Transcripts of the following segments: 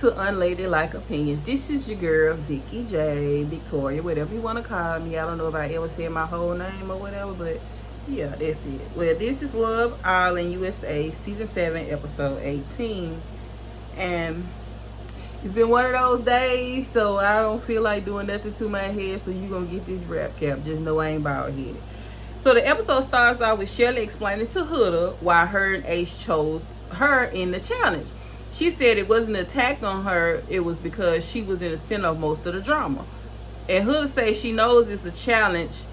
to Unladylike Opinions. This is your girl, Vicky J, Victoria, whatever you want to call me. I don't know if I ever said my whole name or whatever, but yeah, that's it. Well, this is Love Island USA, Season 7, Episode 18. And it's been one of those days, so I don't feel like doing nothing to my head, so you're going to get this rap cap. Just know I ain't bald headed. So the episode starts out with Shelly explaining to Huda why her and Ace chose her in the challenge. She said it wasn't an attack on her, it was because she was in the center of most of the drama. And Huda says she knows it's a challenge,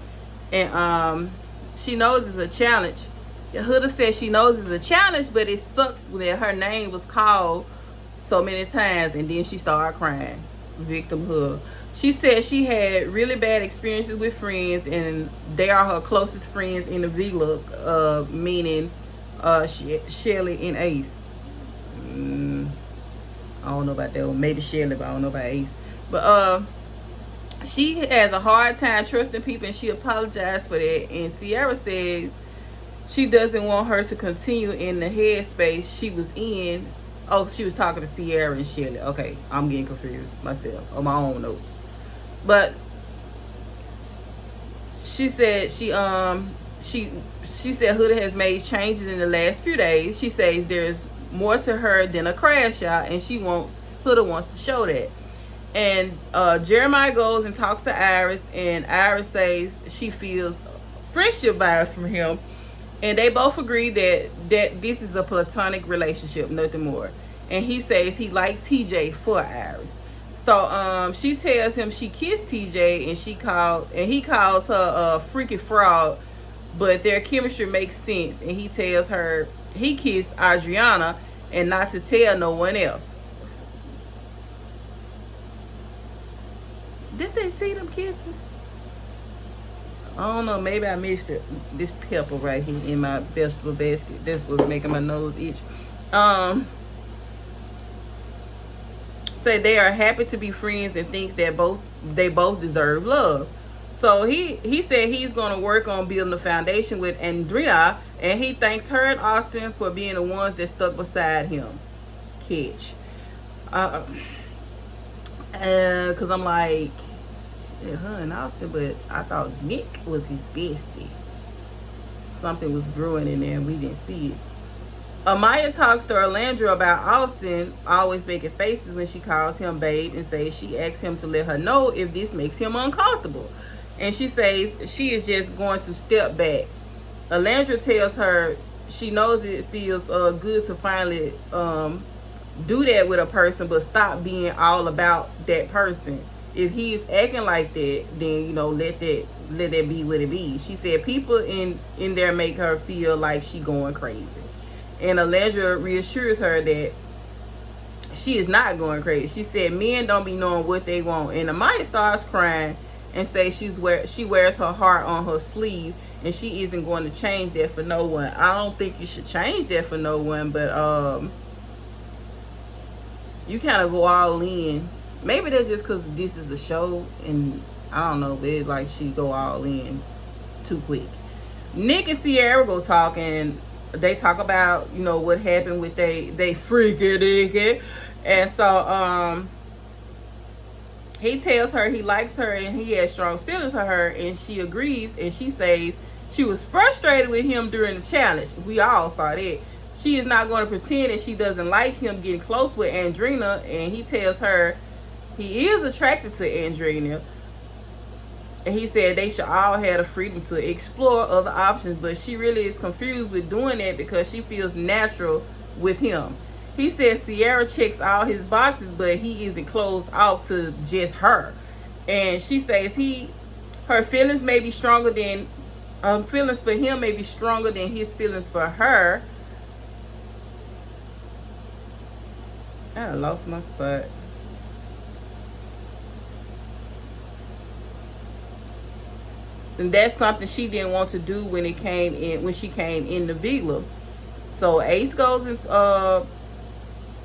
and she knows it's a challenge. Huda says she knows it's a challenge, but it sucks that her name was called so many times, and then she started crying. Victim Huda. She said she had really bad experiences with friends, and they are her closest friends in the villa, meaning Shelly and Ace. I don't know about that one. Maybe Shelly, but I don't know about Ace. But she has a hard time trusting people, and she apologized for that. And Sierra says she doesn't want her to continue in the headspace she was in. Oh, she was talking to Sierra and Shelly. Okay, I'm getting confused myself on my own notes. But she said she said Huda has made changes in the last few days. She says there's more to her than a crash out, and Huda wants to show that. And Jeremiah goes and talks to Iris, and Iris says she feels friendship vibes from him, and they both agree that this is a platonic relationship, nothing more. And he says he liked TJ for Iris. So she tells him she kissed TJ, and he calls her a freaky fraud, but their chemistry makes sense, and he tells her he kissed Adriana and not to tell no one else. Did they see them kissing? I don't know. Maybe I missed it. This pepper right here in my vegetable basket. This was making my nose itch. Say they are happy to be friends and thinks that they both deserve love. So he said he's going to work on building a foundation with Andrea, and he thanks her and Austin for being the ones that stuck beside him. Catch. Because I'm like, shit, her and Austin, but I thought Nick was his bestie. Something was brewing in there and we didn't see it. Amaya talks to Orlando about Austin always making faces when she calls him babe, and says she asks him to let her know if this makes him uncomfortable. And she says she is just going to step back. Orlando tells her she knows it feels good to finally do that with a person, but stop being all about that person. If he is acting like that, then let that be what it be. She said people in there make her feel like she going crazy. And Alendra reassures her that she is not going crazy. She said men don't be knowing what they want. And Amaya starts crying and says she wears her heart on her sleeve, and she isn't going to change that for no one. I don't think you should change that for no one, but you kind of go all in. Maybe that's just because this is a show, and I don't know, but it's like she go all in too quick. Nick and Sierra go talking. They talk about what happened with they freaky dicky, and so he tells her he likes her and he has strong feelings for her, and she agrees, and she says she was frustrated with him during the challenge. We all saw that. She is not going to pretend that she doesn't like him getting close with Andrina, and he tells her he is attracted to Andrina. And he said they should all have the freedom to explore other options, but she really is confused with doing that because she feels natural with him. He says Sierra checks all his boxes, but he isn't closed off to just her. And she says her feelings may be stronger than feelings for him may be stronger than his feelings for her. I lost my spot. And that's something she didn't want to do when she came in the villa. So Ace goes and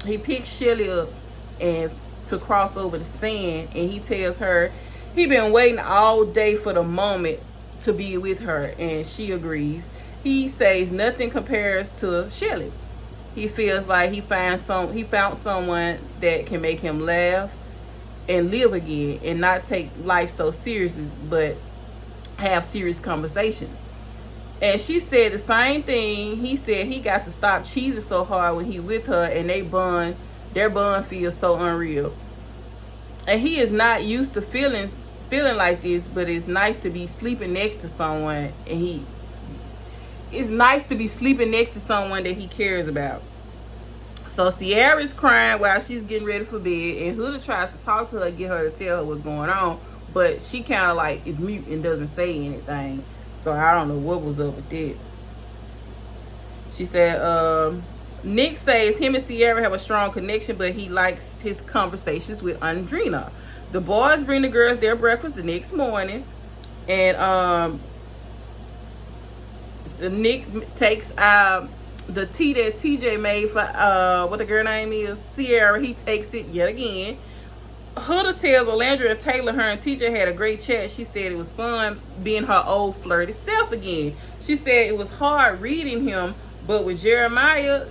he picks Shelly up and to cross over the sand, and he tells her he been waiting all day for the moment to be with her, and she agrees. He says nothing compares to Shelly. He feels like he found someone that can make him laugh and live again and not take life so seriously, but have serious conversations. And she said the same thing. He said he got to stop cheesing so hard when he with her, and their bond feels so unreal. And he is not used to feeling like this, but it's nice to be sleeping next to someone, and it's nice to be sleeping next to someone that he cares about. So Ciara's crying while she's getting ready for bed, and Huda tries to talk to her, get her to tell her what's going on, but she kind of like is mute and doesn't say anything. So I don't know what was up with that. She said, Nick says him and Ciara have a strong connection, but he likes his conversations with Andrina. The boys bring the girls their breakfast the next morning, and so Nick takes the tea that TJ made for what the girl name is, Ciara. He takes it yet again. Huda tells Alandra and Taylor her and TJ had a great chat. She said it was fun being her old flirty self again. She said it was hard reading him, but with Jeremiah,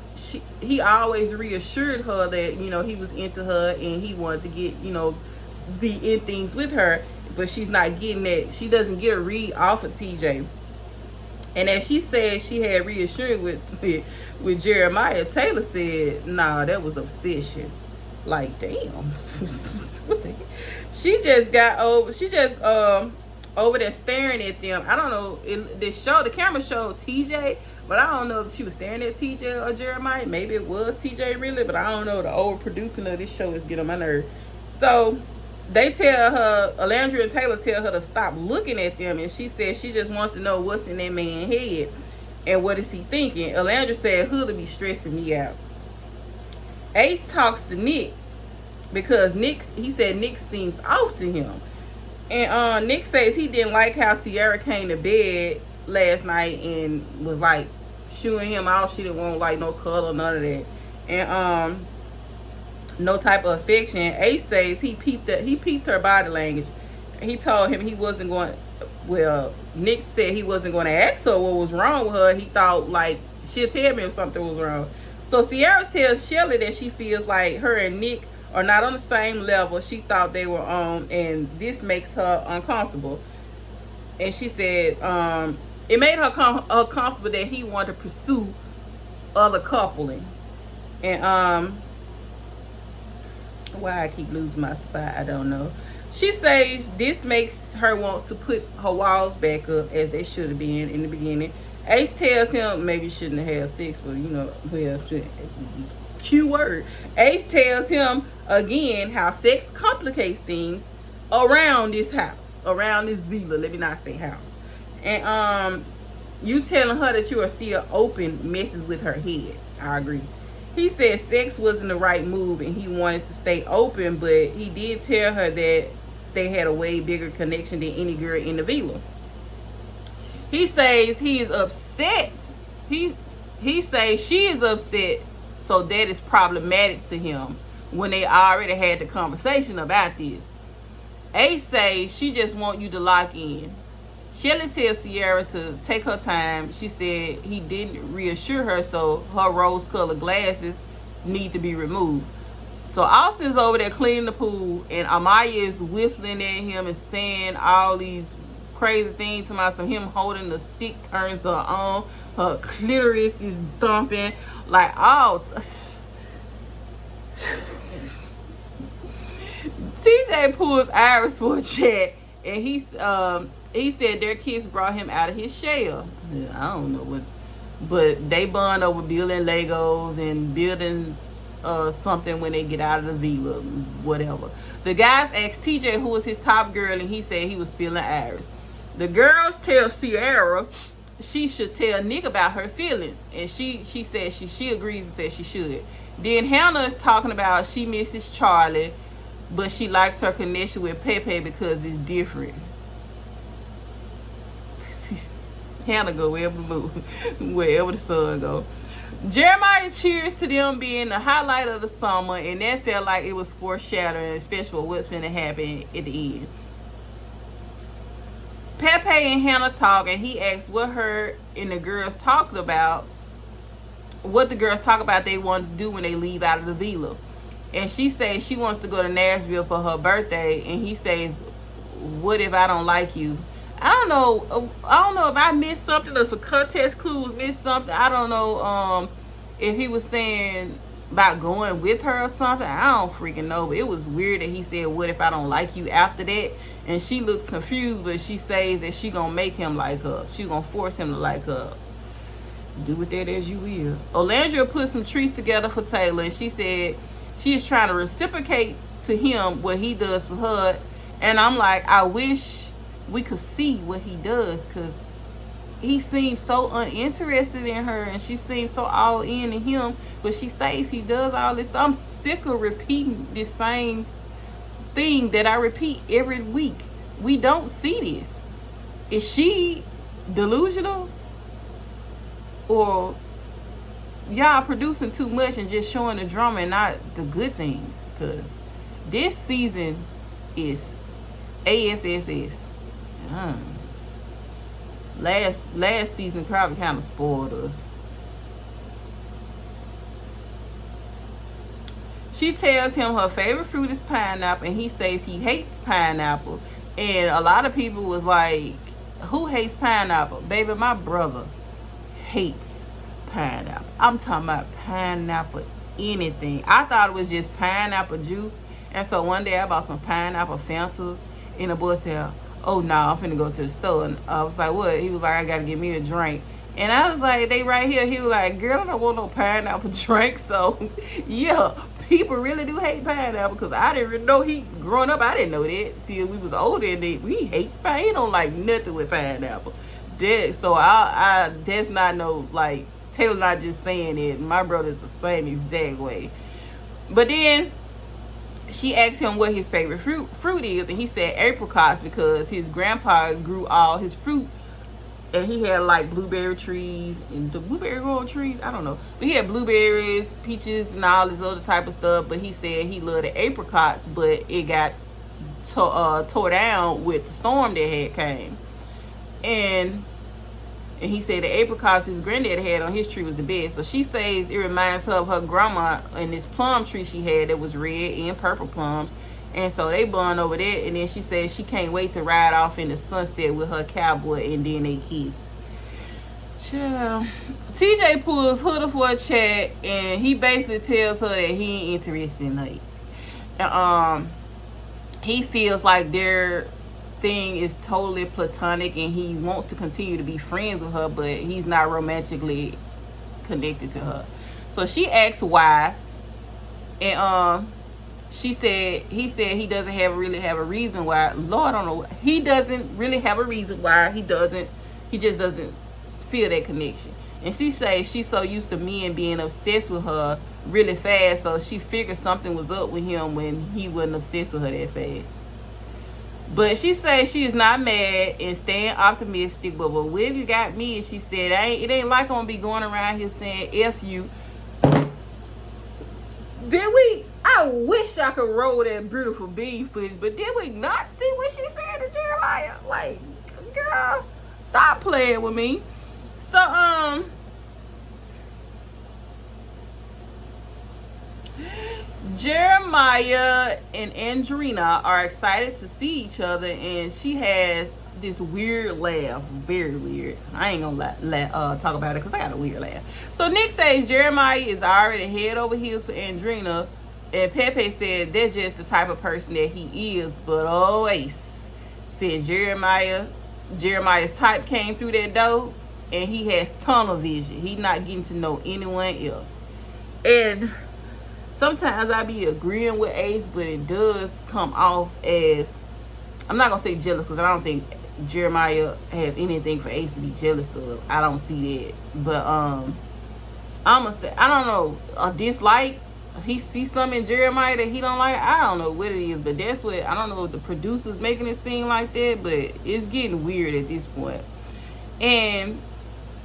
he always reassured her that, he was into her and he wanted to get, be in things with her, but she's not getting that. She doesn't get a read off of TJ. And as she said she had reassurance with Jeremiah, Taylor said, nah, that was obsession. Like, damn. She just over there staring at them. I don't know, the camera showed TJ, but I don't know if she was staring at TJ or Jeremiah. Maybe it was TJ really, but I don't know. The overproducing of this show is getting on my nerve. So they tell her, Alandra and Taylor tell her to stop looking at them, and she said she just wants to know what's in that man's head and what is he thinking. Alandra said, Hood be stressing me out. Ace talks to Nick because he said Nick seems off to him. And Nick says he didn't like how Ciara came to bed last night and was like shooing him out. She didn't want like no cuddle, none of that. And no type of affection. Ace says he peeped her body language. He told him he wasn't going, Nick said he wasn't going to ask her what was wrong with her. He thought like she'll tell me if something was wrong. So Ciara tells Shelly that she feels like her and Nick are not on the same level she thought they were on, and this makes her uncomfortable. And she said it made her uncomfortable that he wanted to pursue other coupling. And why I keep losing my spot, I don't know. She says this makes her want to put her walls back up as they should have been in the beginning. Ace tells him maybe he shouldn't have had sex, but Q word. Ace tells him again how sex complicates things around this house, around this villa. Let me not say house. And you telling her that you are still open messes with her head. I agree. He said sex wasn't the right move and he wanted to stay open, but he did tell her that they had a way bigger connection than any girl in the villa. He says he is upset. He says she is upset, so that is problematic to him when they already had the conversation about this. Ace says she just want you to lock in. Shelly tells Ciara to take her time. She said he didn't reassure her, so her rose-colored glasses need to be removed. So Austin's over there cleaning the pool, and Amaya is whistling at him and saying all these crazy things to myself. Him holding the stick turns her on. Her clitoris is thumping. Like, oh. TJ pulls Iris for a chat, and he said their kids brought him out of his shell. I don't know what, but they bond over building Legos and building something when they get out of the villa, whatever. The guys asked TJ who was his top girl, and he said he was feeling Iris. The girls tell Ciara she should tell Nick about her feelings, and she said she agrees and says she should. Then Hannah is talking about she misses Charlie, but she likes her connection with Pepe because it's different. Hannah go wherever the sun go. Jeremiah cheers to them being the highlight of the summer, and that felt like it was foreshadowing, especially what's going to happen at the end. Pepe and Hannah talk, and he asks what her and the girls talked about, what the girls talk about they want to do when they leave out of the villa. And she says she wants to go to Nashville for her birthday, and he says, what if I don't like you? I don't know if I missed something or some context clues missed something. I don't know if he was saying about going with her or something. I don't freaking know, but it was weird that he said, what if I don't like you after that? And she looks confused, but she says that she gonna make him like her. She gonna force him to like her. Do with that as you will. Olandria put some treats together for Taylor, and she said she is trying to reciprocate to him what he does for her. And I'm like, I wish we could see what he does, because he seems so uninterested in her, and she seems so all in him, but she says he does all this stuff. I'm sick of repeating this same thing that I repeat every week. We don't see this. Is she delusional? Or y'all producing too much and just showing the drama and not the good things? Because this season is ASSS. Last season probably kind of spoiled us. She tells him her favorite fruit is pineapple, and he says he hates pineapple. And a lot of people was like, who hates pineapple? Baby, my brother hates pineapple. I'm talking about pineapple anything. I thought it was just pineapple juice. And so one day I bought some pineapple Fantas, and the boy said, oh no, I'm finna go to the store. And I was like, what? He was like, I gotta get me a drink. And I was like, they right here. He was like, girl, I don't want no pineapple drink. So yeah, people really do hate pineapple, because I didn't even know growing up, I didn't know that till we was older, and he hates pineapple. He don't like nothing with pineapple. So I that's not no, like, Taylor not just saying it. My brother's the same exact way. But then she asked him what his favorite fruit is, and he said apricots, because his grandpa grew all his fruit, and he had like blueberry trees, and the blueberry growing trees, I don't know, but he had blueberries, peaches, and all this other type of stuff. But he said he loved the apricots, but it got tore down with the storm that had came. And he said the apricots his granddad had on his tree was the best. So she says it reminds her of her grandma and this plum tree she had that was red and purple plums. And so they bond over that. And then she says she can't wait to ride off in the sunset with her cowboy, and then they kiss. Child. TJ pulls Huda for a chat, and he basically tells her that he ain't interested in Ace. He feels like they're thing is totally platonic, and he wants to continue to be friends with her, but he's not romantically connected to her. So she asks why, and he said he doesn't really have a reason why. Lord, I don't know. He doesn't really have a reason why. He just doesn't feel that connection. And she says she's so used to men being obsessed with her really fast, so she figured something was up with him when he wasn't obsessed with her that fast. But she says she is not mad and staying optimistic. But what really got me is she said, it ain't like I'm going to be going around here saying F you. I wish I could roll that beautiful bean footage, but did we not see what she said to Jeremiah? Like, girl, stop playing with me. So, Jeremiah and Andrina are excited to see each other, and she has this weird laugh, very weird. I ain't gonna talk about it because I got a weird laugh. So Nick says Jeremiah is already head over heels for Andrina, and Pepe said that's just the type of person that he is. But Ace said Jeremiah's type came through that door, and he has tunnel vision. He's not getting to know anyone else. And sometimes I be agreeing with Ace, but it does come off as, I'm not going to say jealous, because I don't think Jeremiah has anything for Ace to be jealous of. I don't see that. But I'm going to say, I don't know, a dislike. He sees something in Jeremiah that he don't like. I don't know what it is, but that's what, I don't know if the producer's making it seem like that, but it's getting weird at this point. And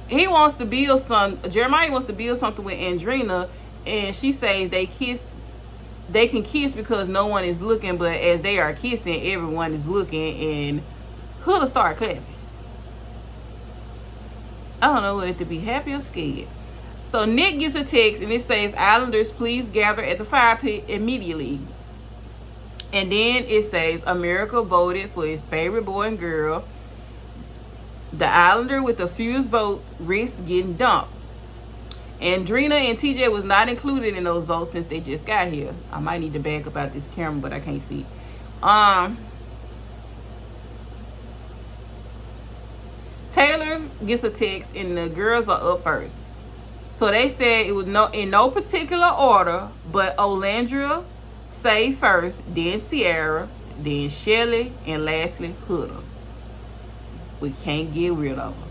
Jeremiah wants to build something with Andrina, and she says they can kiss because no one is looking, but as they are kissing, everyone is looking, and Huda start clapping. I don't know whether to be happy or scared. So Nick gets a text and it says, Islanders, please gather at the fire pit immediately. And then it says, America voted for his favorite boy and girl. The Islander with the fewest votes risks getting dumped. Andrina and TJ was not included in those votes since they just got here. I might need to back up out this camera, but I can't see. Taylor gets a text and the girls are up first. So they said it was in no particular order, but Olandria saved first, then Sierra, then Shelly, and lastly Huda. We can't get rid of her.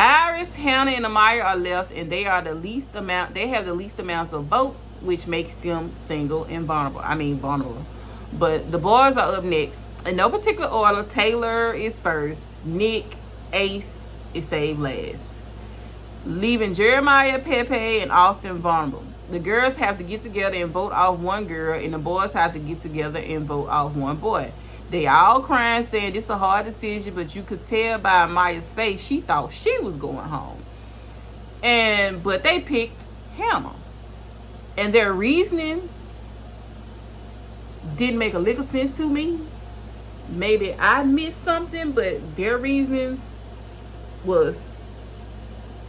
Iris, Hannah, and Amaya are left, and they are the least amount. They have the least amounts of votes, which makes them single and vulnerable. But the boys are up next. In no particular order, Taylor is first. Nick, Ace is saved last, leaving Jeremiah, Pepe, and Austin vulnerable. The girls have to get together and vote off one girl, and the boys have to get together and vote off one boy. They all crying, saying this is a hard decision, but you could tell by Maya's face she thought she was going home. But they picked Hannah. And their reasoning didn't make a lick of sense to me. Maybe I missed something, but their reasonings was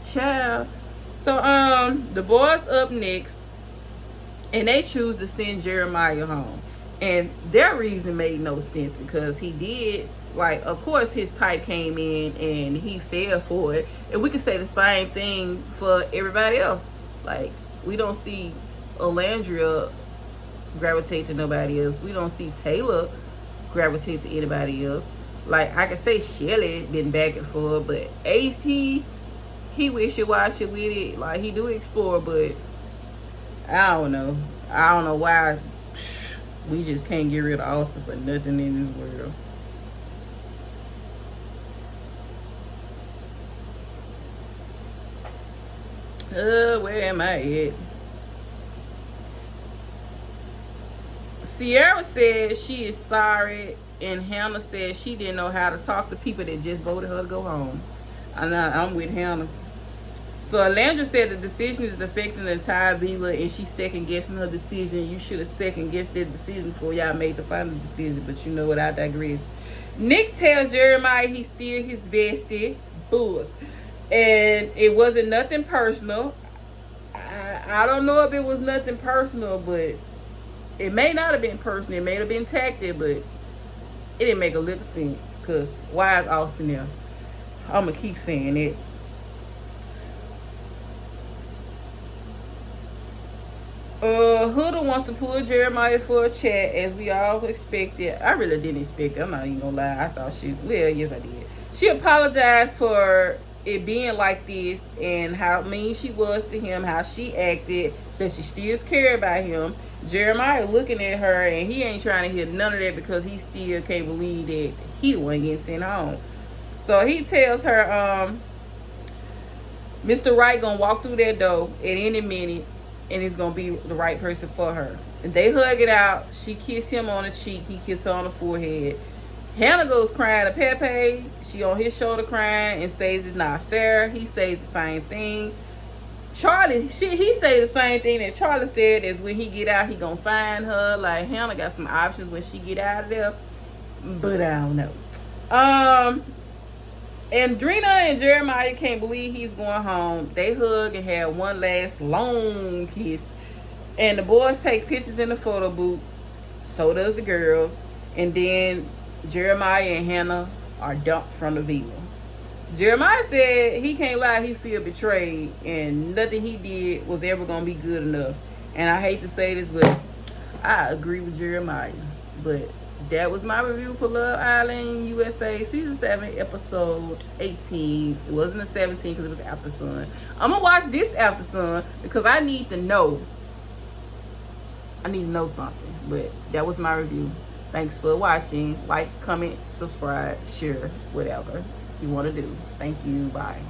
child. So the boys up next, and they choose to send Jeremiah home. And their reason made no sense because he did, like, of course his type came in and he fell for it. And we could say the same thing for everybody else. Like, we don't see Olandria gravitate to nobody else. We don't see Taylor gravitate to anybody else. Like, I could say Shelly been back and forth, but Ace, he wishy-washy with it. Like, he do explore, but I don't know why we just can't get rid of Austin for nothing in this world. Where am I at? Sierra said she is sorry, and Hannah said she didn't know how to talk to people that just voted her to go home. I'm with Hannah. So Alandra said the decision is affecting the entire villa, and she's second guessing her decision. You should have second guessed that decision before y'all made the final decision. But you know what? I digress. Nick tells Jeremiah he's still his bestie. Bulls. And it wasn't nothing personal. I don't know if it was nothing personal, but it may not have been personal. It may have been tactic, but it didn't make a lick of sense. Because why is Austin there? I'm going to keep saying it. Huda wants to pull Jeremiah for a chat, as we all expected. I really didn't expect it. I'm not even gonna lie. I thought yes, I did. She apologized for it being like this and how mean she was to him, how she acted, said she still cared about him. Jeremiah looking at her, and he ain't trying to hear none of that because he still can't believe that he the one getting sent home. So he tells her, Mr. Wright gonna walk through that door at any minute, and it's gonna be the right person for her. And they hug it out. She kissed him on the cheek. He kissed her on the forehead. Hannah goes crying to Pepe. She on his shoulder crying and says it's not fair. He says the same thing. Charlie, he say the same thing that Charlie said, is when he get out, he gonna find her. Like, Hannah got some options when she get out of there, but I don't know. Andrina and Jeremiah can't believe he's going home. They hug and have one last long kiss. And the boys take pictures in the photo booth. So does the girls. And then Jeremiah and Hannah are dumped from the villa. Jeremiah said he can't lie, he feel betrayed. And nothing he did was ever going to be good enough. And I hate to say this, but I agree with Jeremiah. But that was my review for Love Island USA Season 7, Episode 18. It wasn't a 17 because it was After Sun. I'm going to watch this After Sun because I need to know. I need to know something. But that was my review. Thanks for watching. Like, comment, subscribe, share, whatever you want to do. Thank you. Bye.